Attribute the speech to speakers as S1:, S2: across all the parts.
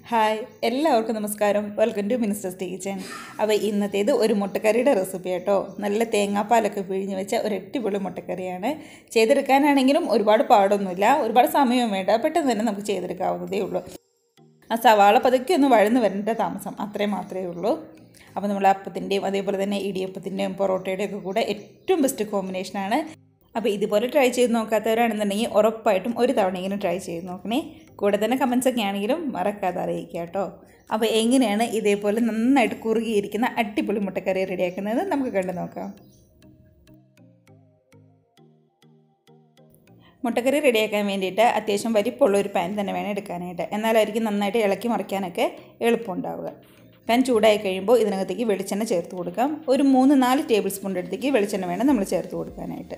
S1: Hi എല്ലാവർക്കും നമസ്കാരം. Welcome to ministers kitchen. അപ്പോൾ ഇന്നത്തേത് ഒരു മുട്ടക്കറിയുടെ റെസിപ്പി കേട്ടോ. നല്ല തേങ്ങാപ്പാലൊക്കെ പിഴിഞ്ഞ് വെച്ച ഒരു അടിപൊളി മുട്ടക്കറിയാണ്. ചെയ്തെടുക്കാനാണെങ്കിലും ഒരുപാട് പാടൊന്നുമില്ല, ഒരുപാട് സമയം വേണ്ട, പെട്ടെന്ന് തന്നെ നമുക്ക് ചെയ്തെടുക്കാവുന്നതേ ഉള്ളൂ. ആ സവാള പതുക്കെ ഒന്ന് വഴന്ന് വരേണ്ട താമസം അത്രയും മാത്രമേ ഉള്ളൂ. അപ്പോൾ നമ്മൾ അപ്പത്തിൻ്റെയും അതേപോലെ തന്നെ ഇടിയപ്പത്തിൻ്റെയും പൊറോട്ടയുടെയും ഒക്കെ കൂടെ ഏറ്റവും ബെസ്റ്റ് കോമ്പിനേഷനാണ്. അപ്പോൾ ഇതുപോലെ ട്രൈ ചെയ്ത് നോക്കാത്തവരാണെന്നുണ്ടെങ്കിൽ ഉറപ്പായിട്ടും ഒരു തവണയെങ്കിലും ട്രൈ ചെയ്ത് നോക്കണേ. കൂടെ തന്നെ കമൻസൊക്കെ ആണെങ്കിലും മറക്കാതെ അറിയിക്കുക കേട്ടോ. അപ്പോൾ എങ്ങനെയാണ് ഇതേപോലെ നന്നായിട്ട് കുറുകിയിരിക്കുന്ന അടിപൊളി മുട്ടക്കറി റെഡിയാക്കുന്നത് നമുക്ക് കണ്ടു നോക്കാം. മുട്ടക്കറി റെഡിയാക്കാൻ വേണ്ടിയിട്ട് അത്യാവശ്യം വലിപ്പമുള്ള ഒരു പാൻ തന്നെ വേണം എടുക്കാനായിട്ട്. എന്നാലായിരിക്കും നന്നായിട്ട് ഇളക്കി മറിക്കാനൊക്കെ എളുപ്പമുണ്ടാവുക. പാൻ ചൂടായി കഴിയുമ്പോൾ ഇതിനകത്തേക്ക് വെളിച്ചെണ്ണ ചേർത്ത് കൊടുക്കാം. ഒരു 3-4 ടേബിൾ സ്പൂണിൻ്റെ അടുത്തേക്ക് വെളിച്ചെണ്ണ വേണം നമ്മൾ ചേർത്ത് കൊടുക്കാനായിട്ട്.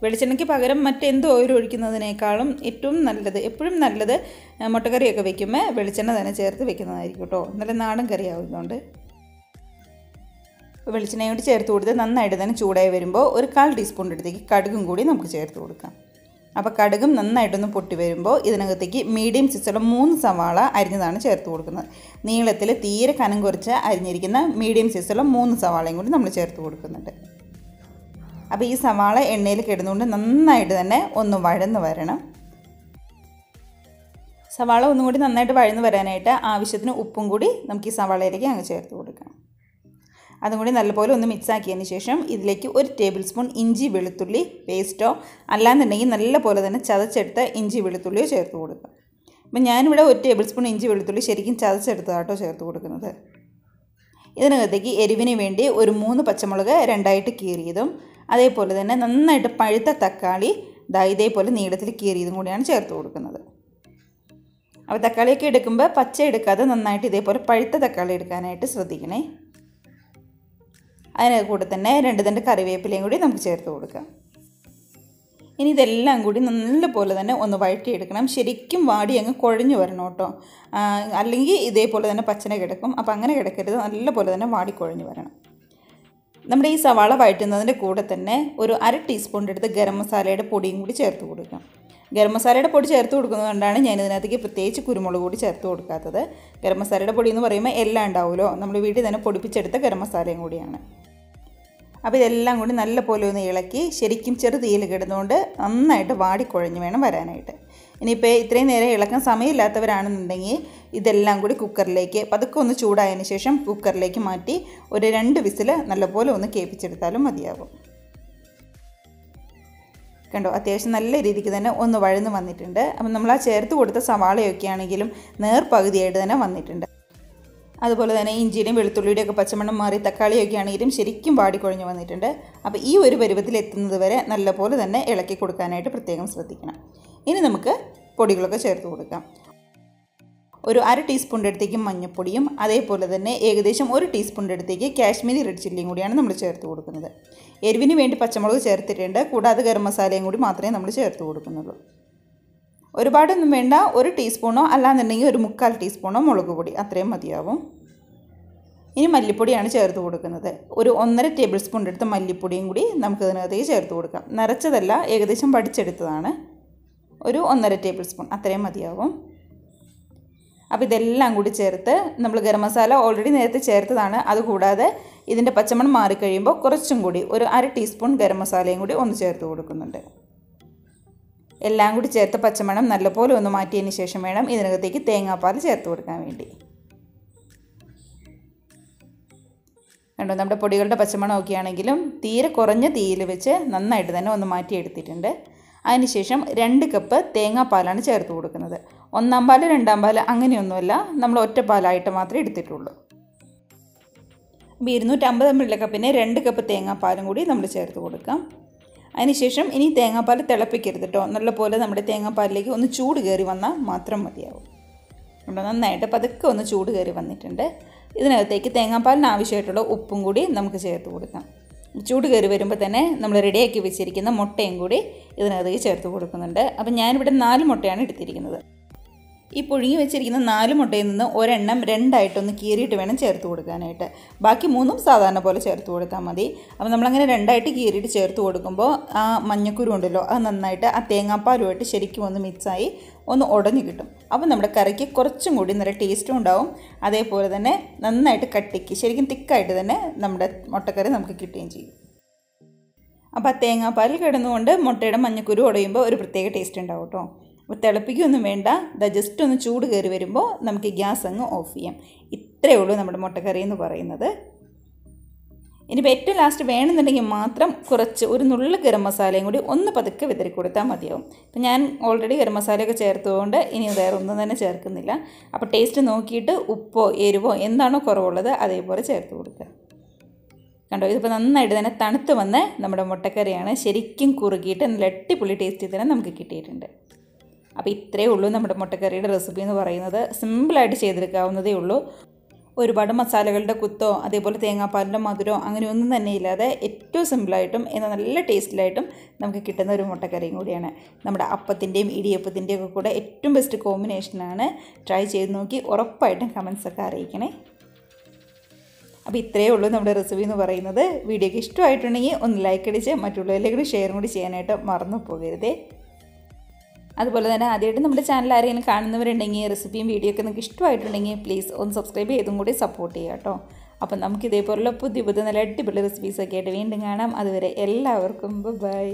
S1: വെളിച്ചെണ്ണയ്ക്ക് പകരം മറ്റെന്തോ ഓയിൽ ഒഴിക്കുന്നതിനേക്കാളും ഏറ്റവും നല്ലത്, എപ്പോഴും നല്ലത് മുട്ടക്കറിയൊക്കെ വെക്കുമ്പോൾ വെളിച്ചെണ്ണ തന്നെ ചേർത്ത് വെക്കുന്നതായിരിക്കും കേട്ടോ. നല്ല നാടൻ കറിയാവുന്നതുകൊണ്ട്. വെളിച്ചെണ്ണയോട് ചേർത്ത് കൊടുത്ത് നന്നായിട്ട് തന്നെ ചൂടായി വരുമ്പോൾ ഒരു 1/4 ടീസ്പൂണിൻ്റെ അടുത്തേക്ക് കടുകും കൂടി നമുക്ക് ചേർത്ത് കൊടുക്കാം. അപ്പോൾ കടുകും നന്നായിട്ടൊന്ന് പൊട്ടി വരുമ്പോൾ ഇതിനകത്തേക്ക് മീഡിയം സൈസുള്ള 3 സവാള അരിഞ്ഞതാണ് ചേർത്ത് കൊടുക്കുന്നത്. നീളത്തിൽ തീരെ കനം കുറച്ച് അരിഞ്ഞിരിക്കുന്ന മീഡിയം സൈസുള്ള 3 സവാളയും കൂടി നമ്മൾ ചേർത്ത് കൊടുക്കുന്നുണ്ട്. അപ്പോൾ ഈ സവാള എണ്ണയിൽ കിടന്നുകൊണ്ട് നന്നായിട്ട് തന്നെ ഒന്ന് വഴന്ന് വരണം. സവാള ഒന്നും കൂടി നന്നായിട്ട് വഴന്ന് വരാനായിട്ട് ആവശ്യത്തിന് ഉപ്പും കൂടി നമുക്ക് ഈ സവാളയിലേക്ക് അങ്ങ് ചേർത്ത് കൊടുക്കാം. അതും കൂടി നല്ലപോലെ ഒന്ന് മിക്സാക്കിയതിന് ശേഷം ഇതിലേക്ക് 1 ടേബിൾ സ്പൂൺ ഇഞ്ചി വെളുത്തുള്ളി പേസ്റ്റോ അല്ലാന്നുണ്ടെങ്കിൽ നല്ലപോലെ തന്നെ ചതച്ചെടുത്ത ഇഞ്ചി വെളുത്തുള്ളിയോ ചേർത്ത് കൊടുക്കാം. അപ്പം ഞാനിവിടെ 1 ടേബിൾ സ്പൂൺ ഇഞ്ചി വെളുത്തുള്ളി ശരിക്കും ചതച്ചെടുത്തതാട്ടോ ചേർത്ത് കൊടുക്കുന്നത്. ഇതിനകത്തേക്ക് എരിവിന് വേണ്ടി ഒരു 3 പച്ചമുളക് 2ആയിട്ട് കീറിയതും അതേപോലെ തന്നെ നന്നായിട്ട് പഴുത്ത തക്കാളി ഇതേപോലെ നീളത്തിൽ കീറിയതും കൂടിയാണ് ചേർത്ത് കൊടുക്കുന്നത്. അപ്പോൾ തക്കാളിയൊക്കെ എടുക്കുമ്പോൾ പച്ച എടുക്കാതെ നന്നായിട്ട് ഇതേപോലെ പഴുത്ത തക്കാളി എടുക്കാനായിട്ട് ശ്രദ്ധിക്കണേ. അതിന് കൂടെ തന്നെ 2 തണ്ട് കറിവേപ്പിലയും കൂടി നമുക്ക് ചേർത്ത് കൊടുക്കാം. ഇനി ഇതെല്ലാം കൂടി നല്ലപോലെ തന്നെ ഒന്ന് വഴറ്റിയെടുക്കണം. ശരിക്കും വാടി അങ്ങ് കുഴഞ്ഞു വരണം കേട്ടോ, അല്ലെങ്കിൽ ഇതേപോലെ തന്നെ പച്ചനെ കിടക്കും. അപ്പോൾ അങ്ങനെ കിടക്കരുത്, നല്ലപോലെ തന്നെ വാടി കുഴഞ്ഞു വരണം. നമ്മുടെ ഈ സവാള വഴറ്റുന്നതിൻ്റെ കൂടെ തന്നെ ഒരു 1/2 ടീസ്പൂണിൻ്റെ അടുത്ത് ഗരം മസാലയുടെ പൊടിയും കൂടി ചേർത്ത് കൊടുക്കാം. ഗരം മസാലയുടെ പൊടി ചേർത്ത് കൊടുക്കുന്നത് കൊണ്ടാണ് ഞാനിതിനകത്തേക്ക് പ്രത്യേകിച്ച് കുരുമുളക് കൂടി ചേർത്ത് കൊടുക്കാത്തത്. ഗരം മസാലയുടെ പൊടി എന്ന് പറയുമ്പോൾ എല്ലാം ഉണ്ടാവുമല്ലോ, നമ്മൾ വീട്ടിൽ തന്നെ പൊടിപ്പിച്ചെടുത്ത ഗരം മസാലയും കൂടിയാണ്. അപ്പോൾ ഇതെല്ലാം കൂടി നല്ലപോലെ ഒന്ന് ഇളക്കി ശരിക്കും ചെറുതീയിൽ കിടന്നുകൊണ്ട് നന്നായിട്ട് വാടിക്കുഴഞ്ഞ് വേണം വരാനായിട്ട്. ഇനിയിപ്പോൾ ഇത്രയും നേരം ഇളക്കാൻ സമയമില്ലാത്തവരാണെന്നുണ്ടെങ്കിൽ ഇതെല്ലാം കൂടി കുക്കറിലേക്ക് പതുക്കെ ഒന്ന് ചൂടായതിന് ശേഷം കുക്കറിലേക്ക് മാറ്റി ഒരു 2 വിസിൽ നല്ലപോലെ ഒന്ന് കേൾപ്പിച്ചെടുത്താലും മതിയാകും. കണ്ടോ, അത്യാവശ്യം നല്ല രീതിക്ക് തന്നെ ഒന്ന് വഴന്ന് വന്നിട്ടുണ്ട്. അപ്പം നമ്മൾ ആ ചേർത്ത് കൊടുത്ത സവാളയൊക്കെ ആണെങ്കിലും നേർപകുതിയായിട്ട് തന്നെ വന്നിട്ടുണ്ട്. അതുപോലെ തന്നെ ഇഞ്ചിയുടെയും വെളുത്തുള്ളിയുടെയും ഒക്കെ പച്ചമണം മാറി തക്കാളിയൊക്കെ ആണെങ്കിലും ശരിക്കും വാടിക്കുഴഞ്ഞ് വന്നിട്ടുണ്ട്. അപ്പോൾ ഈ ഒരു പരുവത്തിൽ എത്തുന്നത് വരെ നല്ലപോലെ തന്നെ ഇളക്കി കൊടുക്കാനായിട്ട് പ്രത്യേകം ശ്രദ്ധിക്കണം. ഇനി നമുക്ക് പൊടികളൊക്കെ ചേർത്ത് കൊടുക്കാം. ഒരു 1/2 ടീസ്പൂണിൻ്റെ അടുത്തേക്ക് മഞ്ഞൾപ്പൊടിയും അതേപോലെ തന്നെ ഏകദേശം 1 ടീസ്പൂണിൻ്റെ അടുത്തേക്ക് കാശ്മീരി റെഡ് ചില്ലിയും കൂടിയാണ് നമ്മൾ ചേർത്ത് കൊടുക്കുന്നത്. എരിവിന് വേണ്ടി പച്ചമുളക് ചേർത്തിട്ടുണ്ട്, കൂടാതെ ഗരം മസാലയും കൂടി മാത്രമേ നമ്മൾ ചേർത്ത് കൊടുക്കുന്നുള്ളൂ. ഒരുപാടൊന്നും വേണ്ട, 1 ടീസ്പൂണോ അല്ലാന്നുണ്ടെങ്കിൽ ഒരു 1/4 ടീസ്പൂണോ മുളക് പൊടി അത്രയും മതിയാവും. ഇനി മല്ലിപ്പൊടിയാണ് ചേർത്ത് കൊടുക്കുന്നത്. ഒരു 1.5 ടേബിൾ സ്പൂണിൻ്റെ അടുത്ത് മല്ലിപ്പൊടിയും കൂടി നമുക്ക് ഇതിനകത്തേക്ക് ചേർത്ത് കൊടുക്കാം. നിറച്ചതല്ല, ഏകദേശം പഠിച്ചെടുത്തതാണ്. ഒരു 1.5 ടേബിൾ സ്പൂൺ അത്രയും മതിയാവും. അപ്പോൾ ഇതെല്ലാം കൂടി ചേർത്ത് നമ്മൾ ഗരം മസാല ഓൾറെഡി നേരത്തെ ചേർത്തതാണ്. അതുകൂടാതെ ഇതിൻ്റെ പച്ചമണം മാറിക്കഴിയുമ്പോൾ കുറച്ചും കൂടി ഒരു 1/2 ടീസ്പൂൺ ഗരം മസാലയും കൂടി ഒന്ന് ചേർത്ത് കൊടുക്കുന്നുണ്ട്. എല്ലാം കൂടി ചേർത്ത് പച്ചമണം നല്ലപോലെ ഒന്ന് മാറ്റിയതിന് ശേഷം വേണം ഇതിനകത്തേക്ക് തേങ്ങാപ്പാൽ ചേർത്ത് കൊടുക്കാൻ വേണ്ടി. കണ്ടോ, നമ്മുടെ പൊടികളുടെ പച്ചമണമൊക്കെ ആണെങ്കിലും തീരെ കുറഞ്ഞ തീയിൽ വെച്ച് നന്നായിട്ട് തന്നെ ഒന്ന് മാറ്റിയെടുത്തിട്ടുണ്ട്. അതിനുശേഷം 2 കപ്പ് തേങ്ങാപ്പാലാണ് ചേർത്ത് കൊടുക്കുന്നത്. 1-ാം പാൽ 2-ാം പാൽ അങ്ങനെയൊന്നുമല്ല, നമ്മൾ ഒറ്റപ്പാലായിട്ട് മാത്രമേ എടുത്തിട്ടുള്ളൂ. 250 ml കപ്പിന് 2 കപ്പ് തേങ്ങാപ്പാലും കൂടി നമ്മൾ ചേർത്ത് കൊടുക്കാം. അതിനുശേഷം ഇനി തേങ്ങാപ്പാൽ തിളപ്പിക്കരുത് കേട്ടോ, നല്ലപോലെ നമ്മുടെ തേങ്ങാപ്പാലിലേക്ക് ഒന്ന് ചൂട് കയറി വന്നാൽ മാത്രം മതിയാവും. ഇവിടെ നന്നായിട്ട് പതുക്കെ ഒന്ന് ചൂട് കയറി വന്നിട്ടുണ്ട്. ഇതിനകത്തേക്ക് തേങ്ങാപ്പാലിന് ആവശ്യമായിട്ടുള്ള ഉപ്പും കൂടി നമുക്ക് ചേർത്ത് കൊടുക്കാം. ചൂട് കയറി വരുമ്പോൾ തന്നെ നമ്മൾ റെഡിയാക്കി വെച്ചിരിക്കുന്ന മുട്ടയും കൂടി ഇതിനകത്തേക്ക് ചേർത്ത് കൊടുക്കുന്നുണ്ട്. അപ്പം ഞാനിവിടെ 4 മുട്ടയാണ് എടുത്തിരിക്കുന്നത്. ഈ പുഴുങ്ങി വെച്ചിരിക്കുന്ന 4 മുട്ടയിൽ നിന്ന് ഒരെണ്ണം 2 ആയിട്ടൊന്ന് കീറിയിട്ട് വേണം ചേർത്ത് കൊടുക്കാനായിട്ട്. ബാക്കി 3 സാധാരണ പോലെ ചേർത്ത് കൊടുത്താൽ മതി. അപ്പോൾ നമ്മളങ്ങനെ 2 ആയിട്ട് കീറിയിട്ട് ചേർത്ത് കൊടുക്കുമ്പോൾ ആ മഞ്ഞക്കുരു ഉണ്ടല്ലോ അത് നന്നായിട്ട് ആ തേങ്ങാപ്പാലുമായിട്ട് ശരിക്കും ഒന്ന് മിക്സായി ഒന്ന് ഉടഞ്ഞു കിട്ടും. അപ്പോൾ നമ്മുടെ കറിക്ക് കുറച്ചും കൂടി നല്ല ടേസ്റ്റും ഉണ്ടാവും. അതേപോലെ തന്നെ നന്നായിട്ട് കട്ടിക്ക് ശരിക്കും തിക്കായിട്ട് തന്നെ നമ്മുടെ മുട്ടക്കറി നമുക്ക് കിട്ടുകയും ചെയ്യും. അപ്പോൾ ആ തേങ്ങാപ്പാൽ കിടന്നുകൊണ്ട് മുട്ടയുടെ മഞ്ഞക്കുരു ഉടയുമ്പോൾ ഒരു പ്രത്യേക ടേസ്റ്റ് ഉണ്ടാവും കേട്ടോ. അപ്പോൾ തിളപ്പിക്കൊന്നും വേണ്ട, ജസ്റ്റ് ഒന്ന് ചൂട് കയറി വരുമ്പോൾ നമുക്ക് ഗ്യാസ് അങ്ങ് ഓഫ് ചെയ്യാം. ഇത്രയേ ഉള്ളൂ നമ്മുടെ മുട്ടക്കറി എന്ന് പറയുന്നത്. ഇനിയിപ്പോൾ ഏറ്റവും ലാസ്റ്റ് വേണമെന്നുണ്ടെങ്കിൽ മാത്രം കുറച്ച് ഒരു നുള്ളു ഗരം മസാലയും കൂടി ഒന്ന് പതുക്കെ വിതറി കൊടുത്താൽ മതിയാവും. അപ്പോൾ ഞാൻ ഓൾറെഡി ഗരം മസാലയൊക്കെ ചേർത്തതുകൊണ്ട് ഇനി വേറെ ഒന്നും തന്നെ ചേർക്കുന്നില്ല. അപ്പോൾ ടേസ്റ്റ് നോക്കിയിട്ട് ഉപ്പോ എരിവോ എന്താണോ കുറവുള്ളത് അതേപോലെ ചേർത്ത് കൊടുക്കുക. കണ്ടോ, ഇതിപ്പോൾ നന്നായിട്ട് തന്നെ തണുത്ത് വന്ന് നമ്മുടെ മുട്ടക്കറിയാണ് ശരിക്കും കുറുകിയിട്ട് നല്ല അടിപൊളി ടേസ്റ്റിൽ തന്നെ നമുക്ക് കിട്ടിയിട്ടുണ്ട്. അപ്പോൾ ഇത്രയേ ഉള്ളൂ നമ്മുടെ മുട്ടക്കറിയുടെ റെസിപ്പി എന്ന് പറയുന്നത്. സിമ്പിളായിട്ട് ചെയ്തെടുക്കാവുന്നതേ ഉള്ളൂ. ഒരുപാട് മസാലകളുടെ കുത്തോ അതേപോലെ തേങ്ങാപ്പാലിൻ്റെ മധുരമോ അങ്ങനെയൊന്നും തന്നെ ഇല്ലാതെ ഏറ്റവും സിമ്പിളായിട്ടും എന്നാൽ നല്ല ടേസ്റ്റിലായിട്ടും നമുക്ക് കിട്ടുന്ന ഒരു മുട്ടക്കറിയും കൂടിയാണ്. നമ്മുടെ അപ്പത്തിൻ്റെയും ഇടിയപ്പത്തിൻ്റെയും ഒക്കെ കൂടെ ഏറ്റവും ബെസ്റ്റ് കോമ്പിനേഷനാണ്. ട്രൈ ചെയ്ത് നോക്കി ഉറപ്പായിട്ടും കമൻസൊക്കെ അറിയിക്കണേ. അപ്പോൾ ഇത്രയേ ഉള്ളൂ നമ്മുടെ റെസിപ്പി എന്ന് പറയുന്നത്. വീഡിയോയ്ക്ക് ഇഷ്ടമായിട്ടുണ്ടെങ്കിൽ ഒന്ന് ലൈക്ക് അടിച്ച് മറ്റുള്ളവരിലേക്ക് ഷെയർ കൂടി ചെയ്യാനായിട്ട് മറന്നു പോകരുതേ. അതുപോലെ തന്നെ ആദ്യമായിട്ട് നമ്മുടെ ചാനൽ ആരെങ്കിലും കാണുന്നവരുണ്ടെങ്കിൽ റെസിപ്പിയും വീഡിയോ ഒക്കെ നിങ്ങൾക്ക് ഇഷ്ടമായിട്ടുണ്ടെങ്കിൽ പ്ലീസ് ഒന്ന് സബ്സ്ക്രൈബ് ചെയ്തും കൂടി സപ്പോർട്ട് ചെയ്യുക കേട്ടോ. അപ്പം നമുക്ക് ഇതേപോലുള്ള പുതിയ നല്ല അടിപൊളി റെസിപ്പീസൊക്കെ ആയിട്ട് വീണ്ടും കാണാം. അതുവരെ എല്ലാവർക്കും ബൈ.